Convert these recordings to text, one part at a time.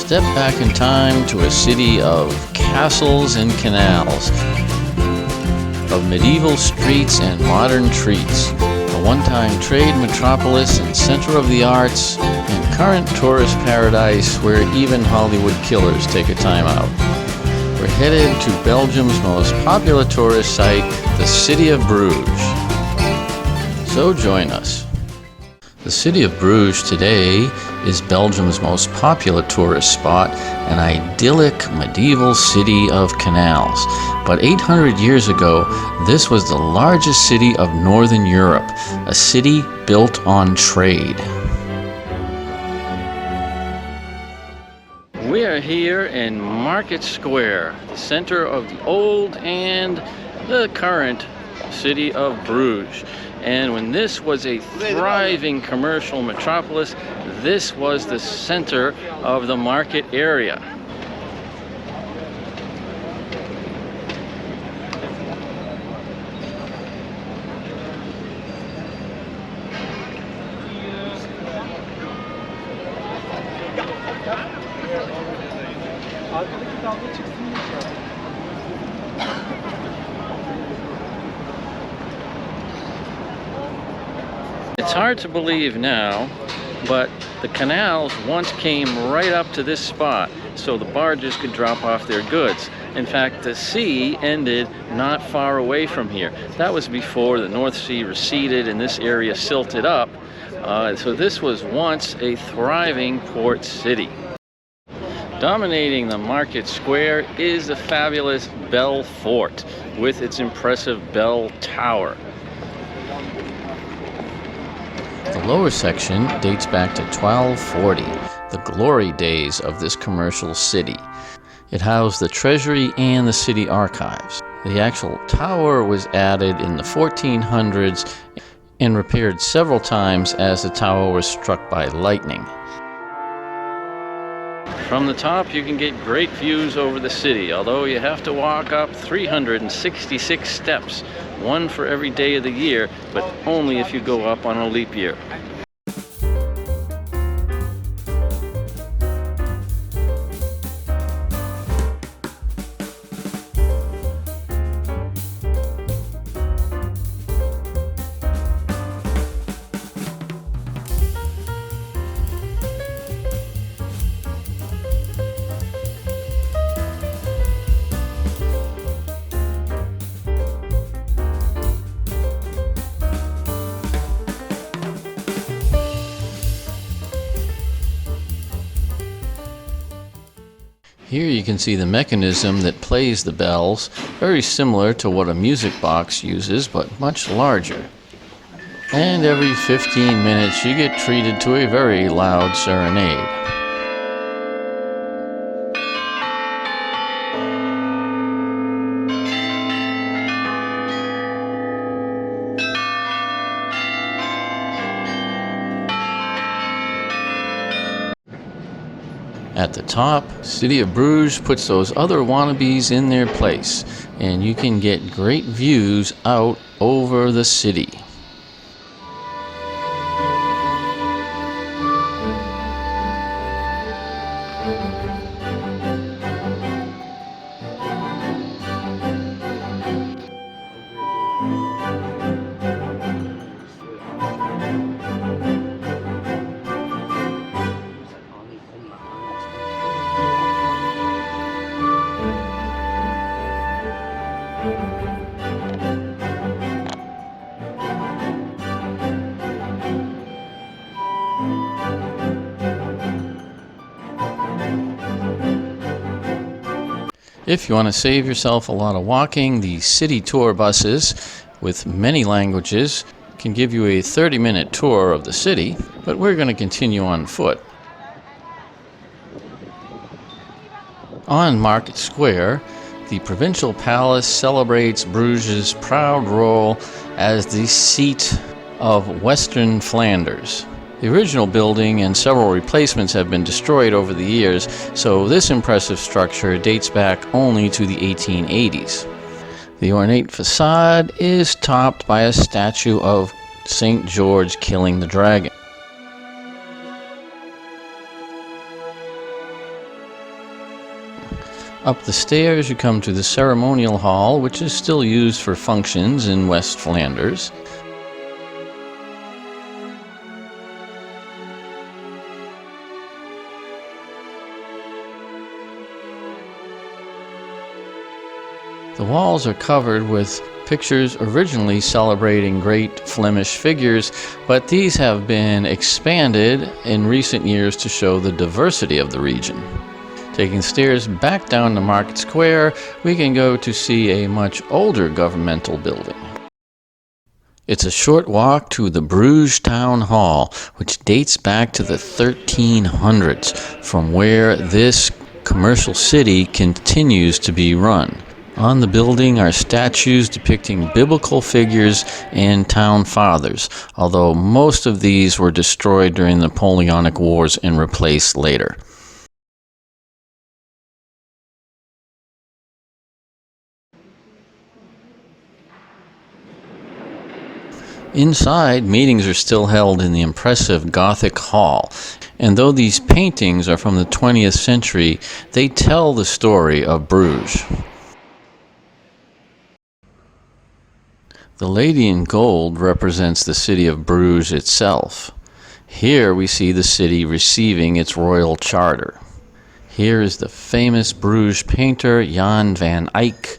Step back in time to a city of castles and canals, of medieval streets and modern treats, a one-time trade metropolis and center of the arts, and current tourist paradise where even Hollywood killers take a time out. We're headed to Belgium's most popular tourist site, the city of Bruges. So join us. The city of Bruges today is Belgium's most popular tourist spot, an idyllic medieval city of canals. But 800 years ago, this was the largest city of Northern Europe, a city built on trade. We are here in Market Square, the center of the old and the current city of Bruges. And when this was a thriving commercial metropolis, this was the center of the market area. It's hard to believe now, but the canals once came right up to this spot, so the barges could drop off their goods. In fact, the sea ended not far away from here. That was before the North Sea receded and this area silted up. So this was once a thriving port city. Dominating the market square is the fabulous Belfort with its impressive bell tower. The lower section dates back to 1240, the glory days of this commercial city. It housed the treasury and the city archives. The actual tower was added in the 1400s and repaired several times as the tower was struck by lightning. From the top you can get great views over the city, although you have to walk up 366 steps, one for every day of the year, but only if you go up on a leap year. Here you can see the mechanism that plays the bells, very similar to what a music box uses, but much larger. And every 15 minutes you get treated to a very loud serenade. At the top, City of Bruges puts those other wannabes in their place, and you can get great views out over the city. If you want to save yourself a lot of walking, the city tour buses with many languages can give you a 30-minute tour of the city, but we're going to continue on foot. On Market Square, the Provincial Palace celebrates Bruges' proud role as the seat of Western Flanders. The original building and several replacements have been destroyed over the years, so this impressive structure dates back only to the 1880s. The ornate facade is topped by a statue of St. George killing the dragon. Up the stairs you come to the ceremonial hall, which is still used for functions in West Flanders. The walls are covered with pictures originally celebrating great Flemish figures, but these have been expanded in recent years to show the diversity of the region. Taking stairs back down to Market Square, we can go to see a much older governmental building. It's a short walk to the Bruges Town Hall, which dates back to the 1300s, from where this commercial city continues to be run. On the building are statues depicting biblical figures and town fathers, although most of these were destroyed during the Napoleonic Wars and replaced later. Inside, meetings are still held in the impressive Gothic hall, and though these paintings are from the 20th century, they tell the story of Bruges. The lady in gold represents the city of Bruges itself. Here we see the city receiving its royal charter. Here is the famous Bruges painter Jan van Eyck,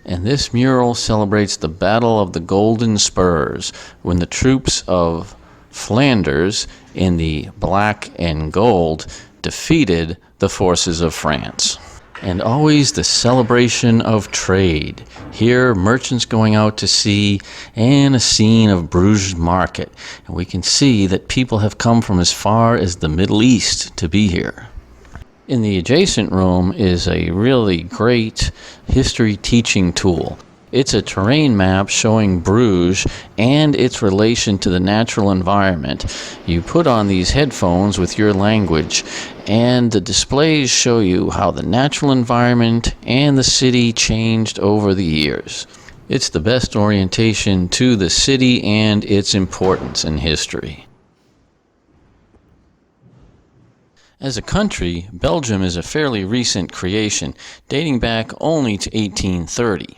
and this mural celebrates the Battle of the Golden Spurs, when the troops of Flanders in the black and gold defeated the forces of France. And always the celebration of trade. Here, merchants going out to sea, and a scene of Bruges market. And we can see that people have come from as far as the Middle East to be here. In the adjacent room is a really great history teaching tool. It's a terrain map showing Bruges and its relation to the natural environment. You put on these headphones with your language, and the displays show you how the natural environment and the city changed over the years. It's the best orientation to the city and its importance in history. As a country, Belgium is a fairly recent creation, dating back only to 1830.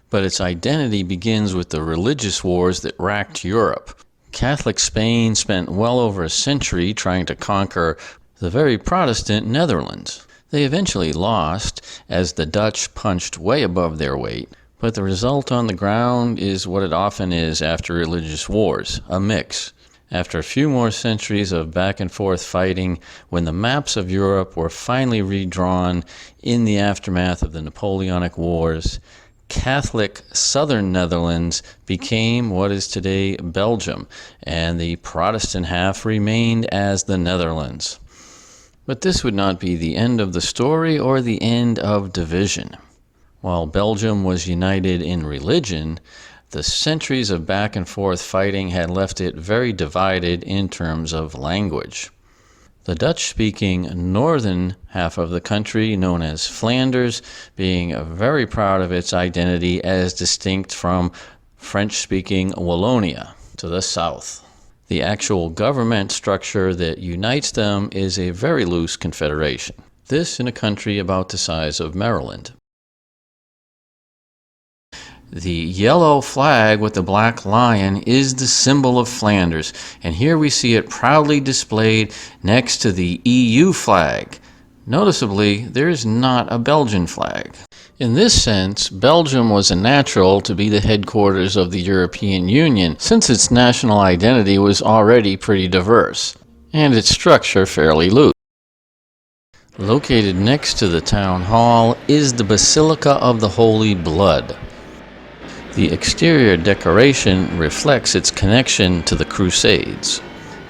But its identity begins with the religious wars that racked Europe. Catholic Spain spent well over a century trying to conquer the very Protestant Netherlands. They eventually lost, as the Dutch punched way above their weight, but the result on the ground is what it often is after religious wars, a mix. After a few more centuries of back and forth fighting, when the maps of Europe were finally redrawn in the aftermath of the Napoleonic Wars, Catholic southern Netherlands became what is today Belgium, and the Protestant half remained as the Netherlands. But this would not be the end of the story or the end of division. While Belgium was united in religion, the centuries of back and forth fighting had left it very divided in terms of language. The Dutch-speaking northern half of the country, known as Flanders, being very proud of its identity as distinct from French-speaking Wallonia to the south. The actual government structure that unites them is a very loose confederation. This in a country about the size of Maryland. The yellow flag with the black lion is the symbol of Flanders, and here we see it proudly displayed next to the EU flag. Noticeably, there is not a Belgian flag. In this sense, Belgium was a natural to be the headquarters of the European Union, since its national identity was already pretty diverse, and its structure fairly loose. Located next to the town hall is the Basilica of the Holy Blood. The exterior decoration reflects its connection to the Crusades.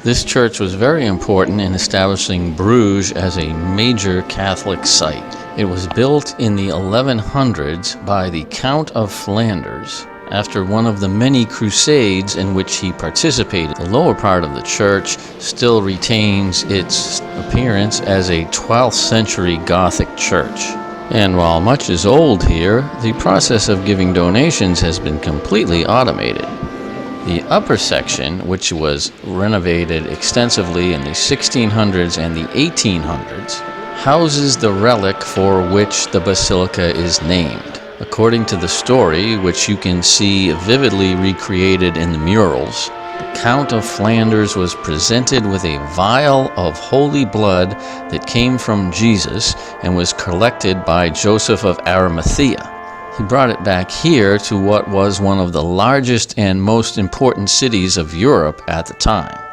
This church was very important in establishing Bruges as a major Catholic site. It was built in the 1100s by the Count of Flanders after one of the many crusades in which he participated. The lower part of the church still retains its appearance as a 12th century Gothic church. And while much is old here, the process of giving donations has been completely automated. The upper section, which was renovated extensively in the 1600s and the 1800s, houses the relic for which the basilica is named. According to the story, which you can see vividly recreated in the murals, the Count of Flanders was presented with a vial of holy blood that came from Jesus and was collected by Joseph of Arimathea. He brought it back here to what was one of the largest and most important cities of Europe at the time.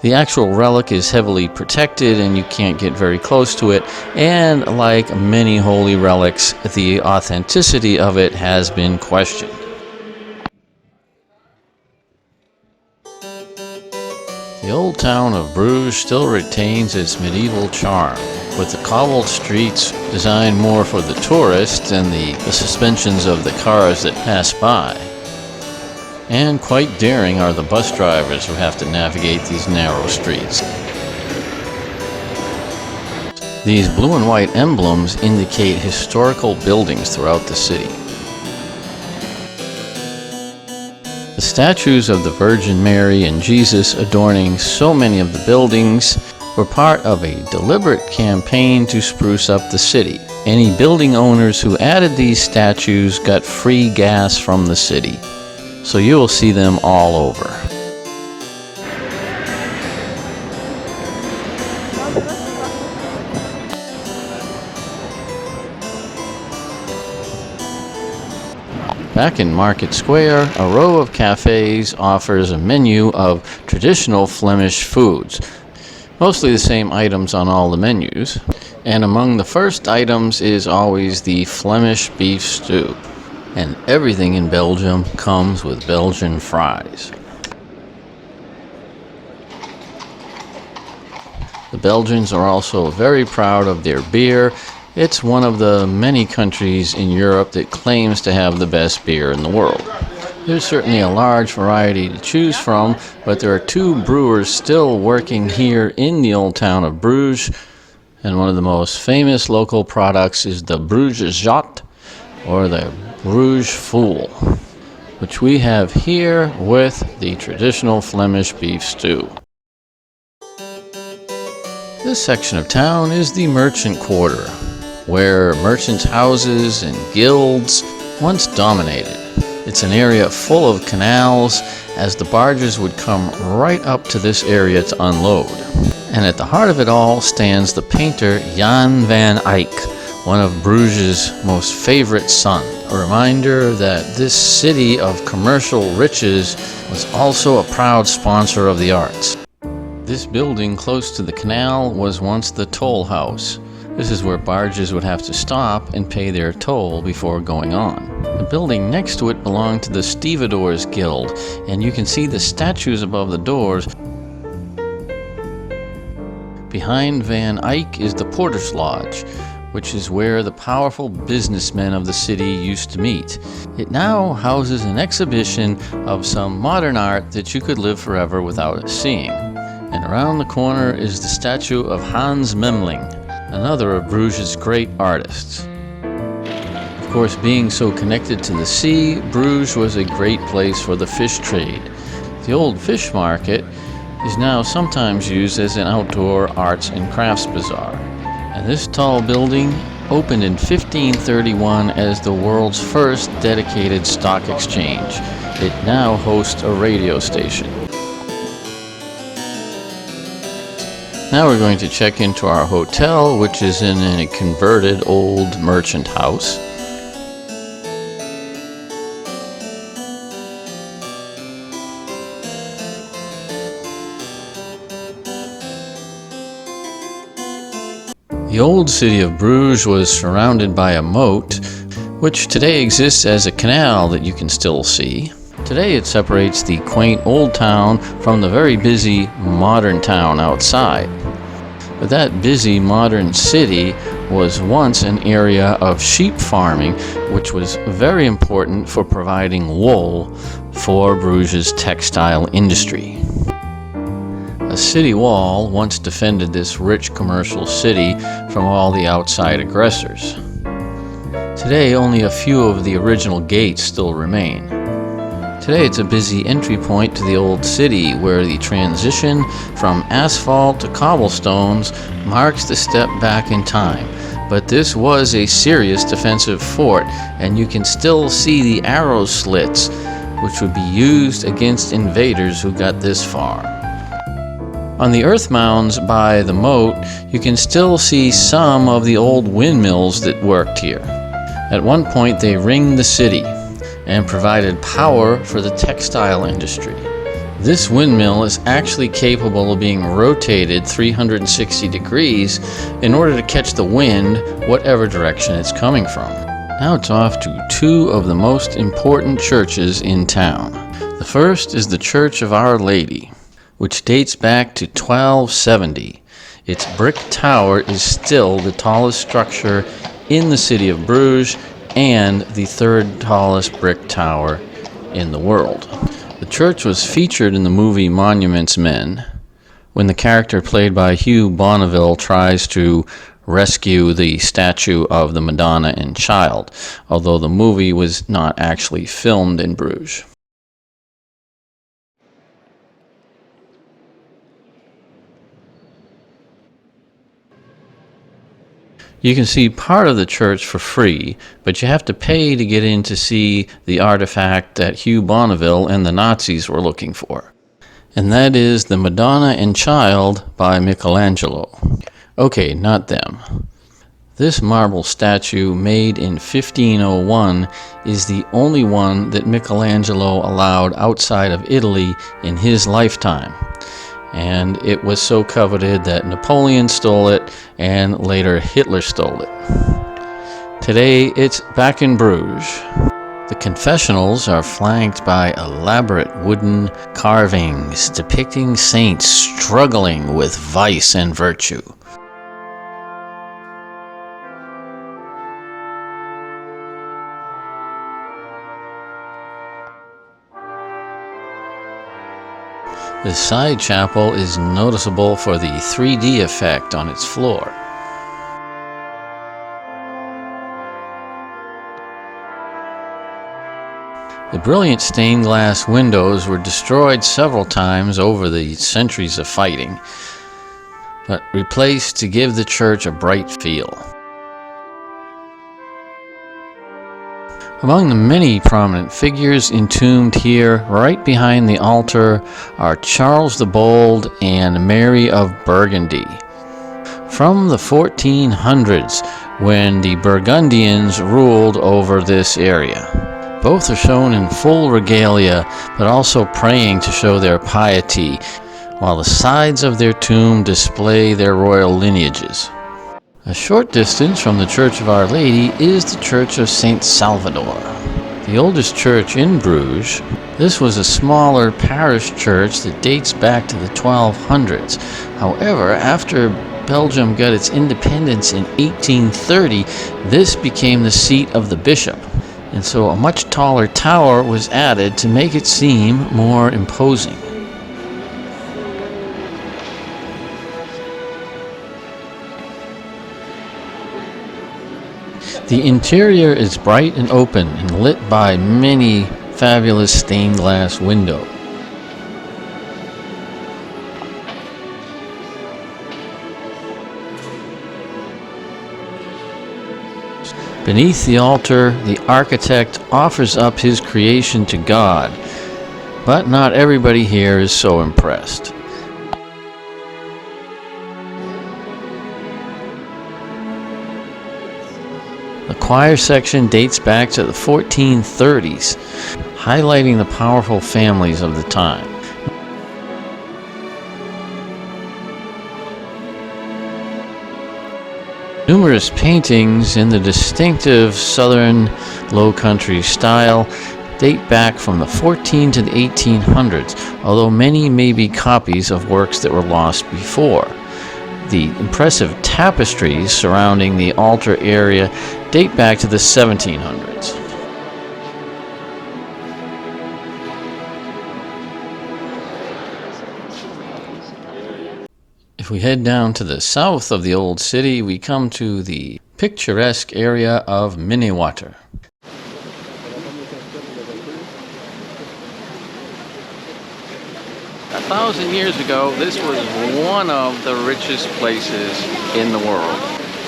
The actual relic is heavily protected and you can't get very close to it, and like many holy relics, the authenticity of it has been questioned. The old town of Bruges still retains its medieval charm, with the cobbled streets designed more for the tourists than the suspensions of the cars that pass by. And quite daring are the bus drivers who have to navigate these narrow streets. These blue and white emblems indicate historical buildings throughout the city. The statues of the Virgin Mary and Jesus adorning so many of the buildings were part of a deliberate campaign to spruce up the city. Any building owners who added these statues got free gas from the city, so you will see them all over. Back in Market Square, a row of cafes offers a menu of traditional Flemish foods. Mostly the same items on all the menus. And among the first items is always the Flemish beef stew. And everything in Belgium comes with Belgian fries. The Belgians are also very proud of their beer. It's one of the many countries in Europe that claims to have the best beer in the world. There's certainly a large variety to choose from, but there are two brewers still working here in the old town of Bruges, and one of the most famous local products is the Bruges or the Bruges Fool, which we have here with the traditional Flemish beef stew. This section of town is the merchant quarter, where merchants' houses and guilds once dominated. It's an area full of canals, as the barges would come right up to this area to unload. And at the heart of it all stands the painter Jan van Eyck, one of Bruges' most favorite sons. A reminder that this city of commercial riches was also a proud sponsor of the arts. This building close to the canal was once the toll house. This is where barges would have to stop and pay their toll before going on. The building next to it belonged to the Stevedores Guild, and you can see the statues above the doors. Behind Van Eyck is the Porter's Lodge, which is where the powerful businessmen of the city used to meet. It now houses an exhibition of some modern art that you could live forever without seeing. And around the corner is the statue of Hans Memling, another of Bruges' great artists. Of course, being so connected to the sea, Bruges was a great place for the fish trade. The old fish market is now sometimes used as an outdoor arts and crafts bazaar. And this tall building opened in 1531 as the world's first dedicated stock exchange. It now hosts a radio station. Now we're going to check into our hotel, which is in a converted old merchant house. The old city of Bruges was surrounded by a moat, which today exists as a canal that you can still see. Today it separates the quaint old town from the very busy modern town outside. But that busy modern city was once an area of sheep farming, which was very important for providing wool for Bruges' textile industry. A city wall once defended this rich commercial city from all the outside aggressors. Today only a few of the original gates still remain. Today it's a busy entry point to the old city where the transition from asphalt to cobblestones marks the step back in time. But this was a serious defensive fort, and you can still see the arrow slits which would be used against invaders who got this far. On the earth mounds by the moat, you can still see some of the old windmills that worked here. At one point they ringed the city and provided power for the textile industry. This windmill is actually capable of being rotated 360 degrees in order to catch the wind whatever direction it's coming from. Now it's off to two of the most important churches in town. The first is the Church of Our Lady, which dates back to 1270. Its brick tower is still the tallest structure in the city of Bruges and the third tallest brick tower in the world. The church was featured in the movie Monuments Men, when the character played by Hugh Bonneville tries to rescue the statue of the Madonna and Child, although the movie was not actually filmed in Bruges. You can see part of the church for free, but you have to pay to get in to see the artifact that Hugh Bonneville and the Nazis were looking for. And that is the Madonna and Child by Michelangelo. Okay, not them. This marble statue, made in 1501, is the only one that Michelangelo allowed outside of Italy in his lifetime. And it was so coveted that Napoleon stole it, and later Hitler stole it. Today it's back in Bruges. The confessionals are flanked by elaborate wooden carvings depicting saints struggling with vice and virtue. The side chapel is noticeable for the 3D effect on its floor. The brilliant stained glass windows were destroyed several times over the centuries of fighting, but replaced to give the church a bright feel. Among the many prominent figures entombed here, right behind the altar, are Charles the Bold and Mary of Burgundy. From the 1400s, when the Burgundians ruled over this area. Both are shown in full regalia, but also praying to show their piety, while the sides of their tomb display their royal lineages. A short distance from the Church of Our Lady is the Church of St. Salvador, the oldest church in Bruges. This was a smaller parish church that dates back to the 1200s. However, after Belgium got its independence in 1830, this became the seat of the bishop, and so a much taller tower was added to make it seem more imposing. The interior is bright and open and lit by many fabulous stained glass windows. Beneath the altar, the architect offers up his creation to God, but not everybody here is so impressed. The choir section dates back to the 1430s, highlighting the powerful families of the time. Numerous paintings in the distinctive southern low country style date back from the 14 to the 1800s, although many may be copies of works that were lost before. The impressive tapestries surrounding the altar area date back to the 1700s. If we head down to the south of the old city, we come to the picturesque area of Minnewater. 1,000 years ago, this was one of the richest places in the world,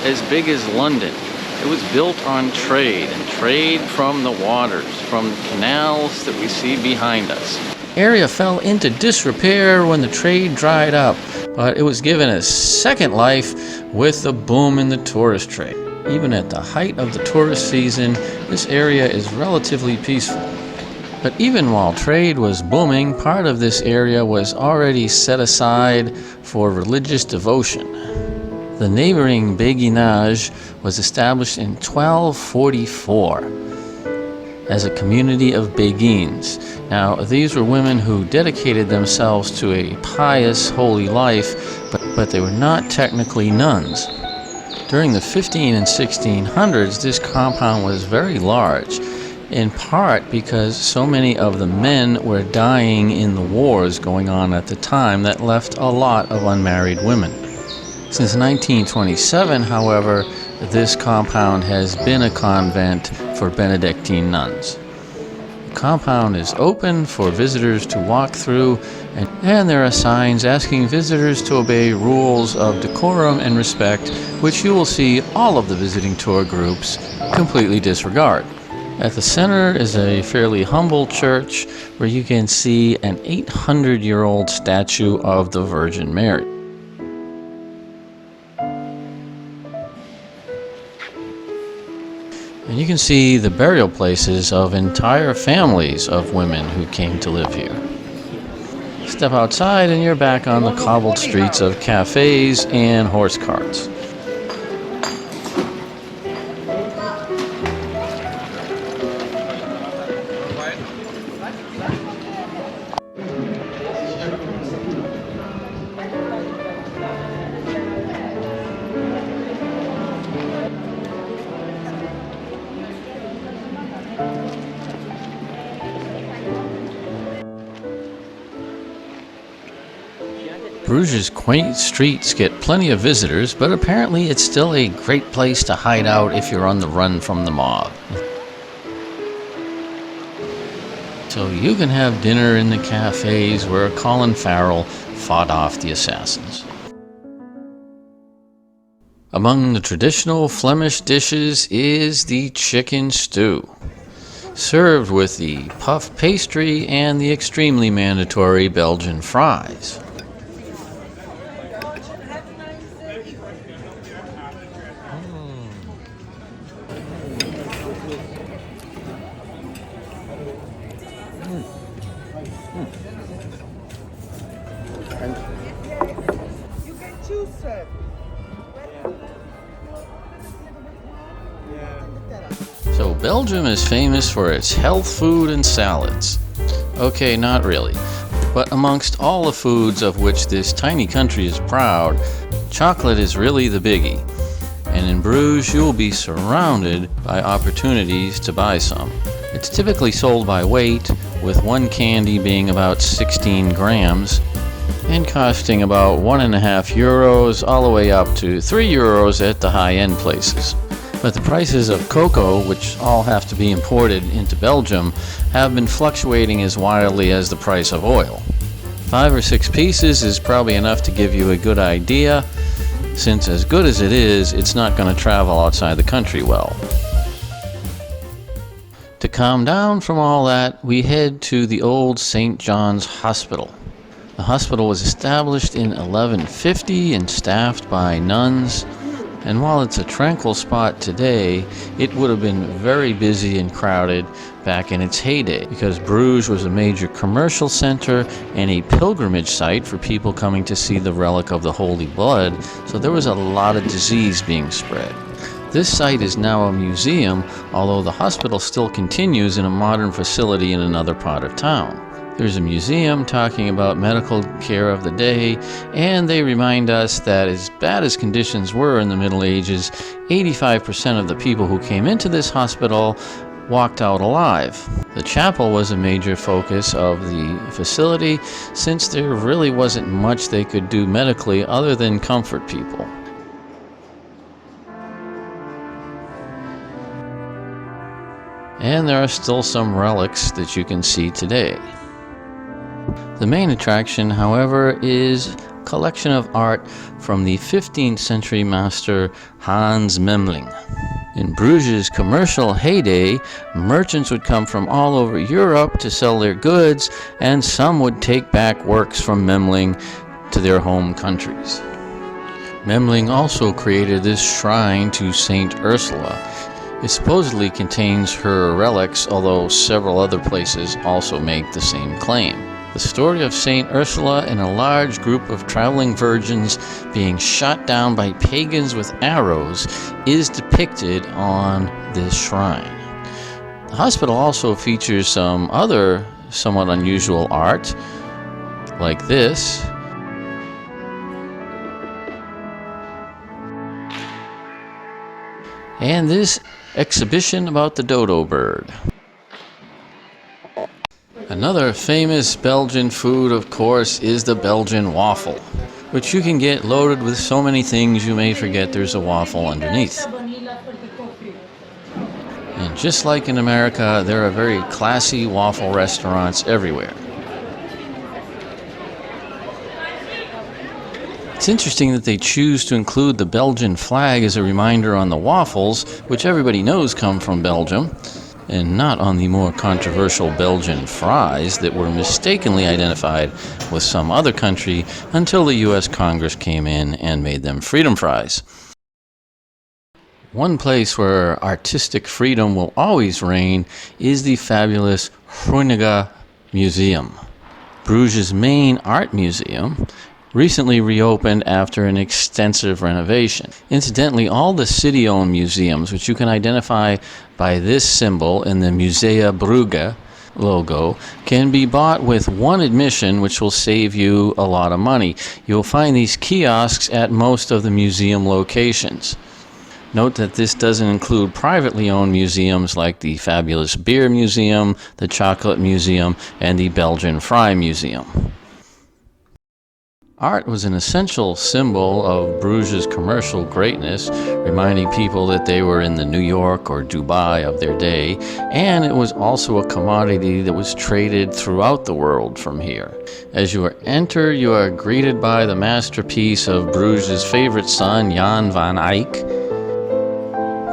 as big as London. It was built on trade, and trade from the waters, from the canals that we see behind us. The area fell into disrepair when the trade dried up, but it was given a second life with the boom in the tourist trade. Even at the height of the tourist season, this area is relatively peaceful. But even while trade was booming, part of this area was already set aside for religious devotion. The neighboring Beguinage was established in 1244 as a community of Beguines. Now, these were women who dedicated themselves to a pious, holy life, but they were not technically nuns. During the 15 and 1600s, this compound was very large, in part because so many of the men were dying in the wars going on at the time that left a lot of unmarried women. Since 1927, however, this compound has been a convent for Benedictine nuns. The compound is open for visitors to walk through, and there are signs asking visitors to obey rules of decorum and respect, which you will see all of the visiting tour groups completely disregard. At the center is a fairly humble church where you can see an 800-year-old statue of the Virgin Mary. And you can see the burial places of entire families of women who came to live here. Step outside and you're back on the cobbled streets of cafes and horse carts. Bruges' quaint streets get plenty of visitors, but apparently it's still a great place to hide out if you're on the run from the mob. So you can have dinner in the cafes where Colin Farrell fought off the assassins. Among the traditional Flemish dishes is the chicken stew, served with the puff pastry and the extremely mandatory Belgian fries. So Belgium is famous for its health food and salads. Okay, not really. But amongst all the foods of which this tiny country is proud, chocolate is really the biggie. And in Bruges, you will be surrounded by opportunities to buy some. It's typically sold by weight, with one candy being about 16 grams and costing about €1.50 all the way up to €3 at the high-end places. But the prices of cocoa, which all have to be imported into Belgium, have been fluctuating as wildly as the price of oil. 5 or 6 pieces is probably enough to give you a good idea, since as good as it is, it's not going to travel outside the country well. To calm down from all that, we head to the old St. John's Hospital. The hospital was established in 1150 and staffed by nuns. And while it's a tranquil spot today, it would have been very busy and crowded back in its heyday, because Bruges was a major commercial center and a pilgrimage site for people coming to see the relic of the Holy Blood, so there was a lot of disease being spread. This site is now a museum, although the hospital still continues in a modern facility in another part of town. There's a museum talking about medical care of the day, and they remind us that as bad as conditions were in the Middle Ages, 85% of the people who came into this hospital walked out alive. The chapel was a major focus of the facility, since there really wasn't much they could do medically other than comfort people. And there are still some relics that you can see today. The main attraction, however, is a collection of art from the 15th century master Hans Memling. In Bruges' commercial heyday, merchants would come from all over Europe to sell their goods, and some would take back works from Memling to their home countries. Memling also created this shrine to Saint Ursula. It supposedly contains her relics, although several other places also make the same claim. The story of Saint Ursula and a large group of traveling virgins being shot down by pagans with arrows is depicted on this shrine. The hospital also features some other somewhat unusual art, like this. And this exhibition about the dodo bird. Another famous Belgian food, of course, is the Belgian waffle, which you can get loaded with so many things you may forget there's a waffle underneath. And just like in America, there are very classy waffle restaurants everywhere. It's interesting that they choose to include the Belgian flag as a reminder on the waffles, which everybody knows come from Belgium, and not on the more controversial Belgian fries that were mistakenly identified with some other country until the U.S. Congress came in and made them freedom fries. One place where artistic freedom will always reign is the fabulous Groeningemuseum, Bruges' main art museum, recently reopened after an extensive renovation. Incidentally, all the city-owned museums, which you can identify by this symbol in the Musea Bruges logo, can be bought with one admission, which will save you a lot of money. You'll find these kiosks at most of the museum locations. Note that this doesn't include privately owned museums like the fabulous Beer Museum, the Chocolate Museum, and the Belgian Fry Museum. Art was an essential symbol of Bruges' commercial greatness, reminding people that they were in the New York or Dubai of their day, and it was also a commodity that was traded throughout the world from here. As you enter, you are greeted by the masterpiece of Bruges' favorite son, Jan van Eyck.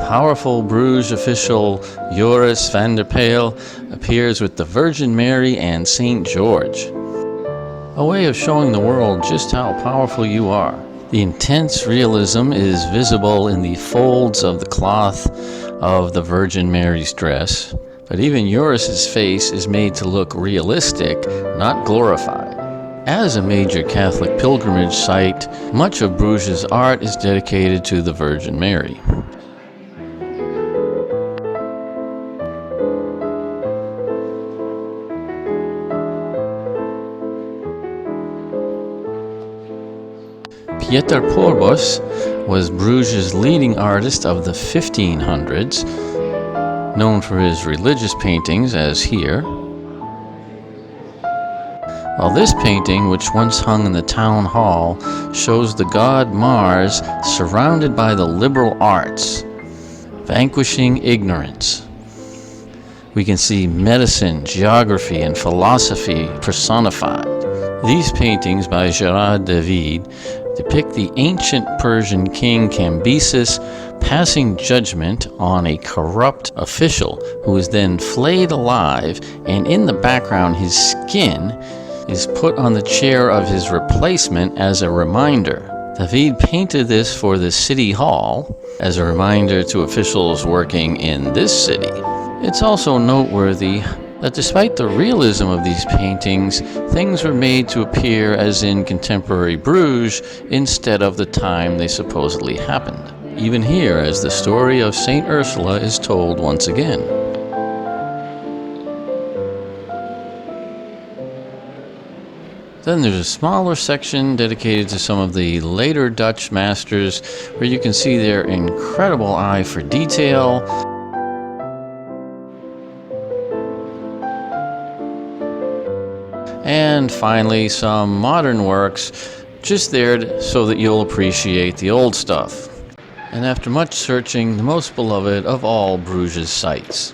Powerful Bruges official Joris van der Pijl appears with the Virgin Mary and St. George. A way of showing the world just how powerful you are. The intense realism is visible in the folds of the cloth of the Virgin Mary's dress, but even Joris's face is made to look realistic, not glorified. As a major Catholic pilgrimage site, much of Bruges' art is dedicated to the Virgin Mary. Pieter Porbos was Bruges' leading artist of the 1500s, known for his religious paintings as here. While this painting, which once hung in the town hall, shows the god Mars surrounded by the liberal arts, vanquishing ignorance. We can see medicine, geography, and philosophy personified. These paintings by Gerard David depict the ancient Persian king Cambyses passing judgment on a corrupt official who is then flayed alive, and in the background his skin is put on the chair of his replacement as a reminder. David painted this for the city hall as a reminder to officials working in this city. It's also noteworthy that despite the realism of these paintings, things were made to appear as in contemporary Bruges instead of the time they supposedly happened. Even here, as the story of Saint Ursula is told once again. Then there's a smaller section dedicated to some of the later Dutch masters, where you can see their incredible eye for detail. And finally, some modern works, just there so that you'll appreciate the old stuff. And after much searching, the most beloved of all Bruges sites.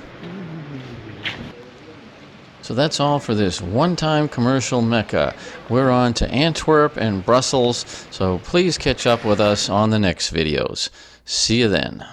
So that's all for this one-time commercial mecca. We're on to Antwerp and Brussels, so please catch up with us on the next videos. See you then.